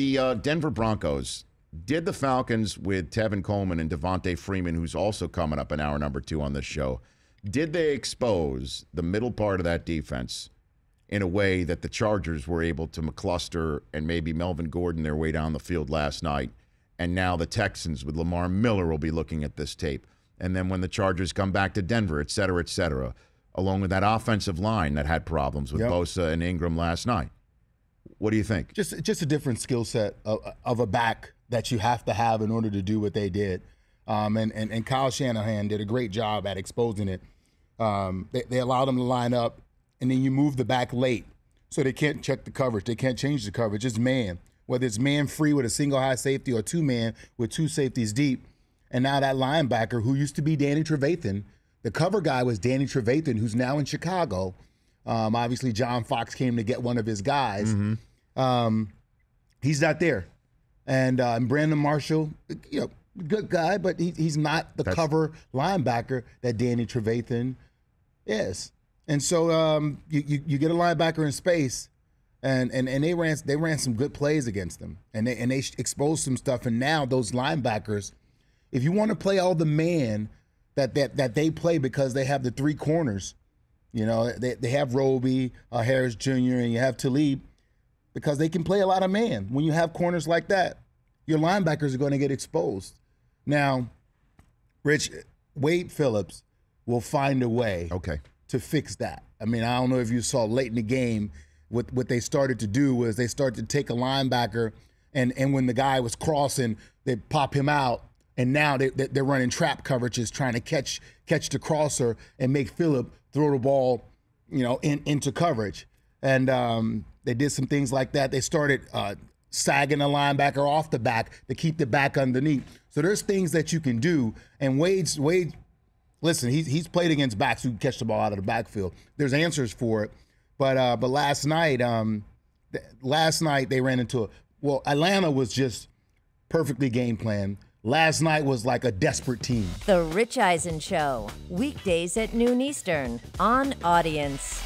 The Denver Broncos, did the Falcons with Tevin Coleman and Devontae Freeman, who's also coming up in hour number 2 on this show, did they expose the middle part of that defense in a way that the Chargers were able to McCluster and maybe Melvin Gordon their way down the field last night? And now the Texans with Lamar Miller will be looking at this tape. And then when the Chargers come back to Denver, et cetera, along with that offensive line that had problems with Bosa and Ingram last night. What do you think? Just a different skill set of a back that you have to have in order to do what they did. And Kyle Shanahan did a great job at exposing it. They allowed them to line up, and then you move the back late so they can't check the coverage. They can't change the coverage. It's man. Whether it's man free with a single high safety or two man with two safeties deep. And now that linebacker who used to be Danny Trevathan, the cover guy was Danny Trevathan, who's now in Chicago. Obviously, John Fox came to get one of his guys. He's not there. And Brandon Marshall, good guy, but he's not the cover linebacker that Danny Trevathan is. And so you get a linebacker in space, and they ran some good plays against them, and they exposed some stuff. And now those linebackers, if you want to play all the man that they play because they have the three corners, they have Roby, Harris Jr., and you have Talib, because they can play a lot of man. When you have corners like that, your linebackers are going to get exposed. Now, Rich, Wade Phillips will find a way to fix that. I mean, I don't know if you saw late in the game, what they started to do was they started to take a linebacker, and when the guy was crossing, they'd pop him out, and now they're running trap coverages trying to catch the crosser and make Phillip throw the ball, into coverage. And they did some things like that. They started sagging a linebacker off the back to keep the back underneath. So there's things that you can do. And Wade, listen, he's played against backs who catch the ball out of the backfield. There's answers for it. But last night they ran into Atlanta was just perfectly game planned. Last night was like a desperate team. The Rich Eisen Show, weekdays at noon Eastern on Audience.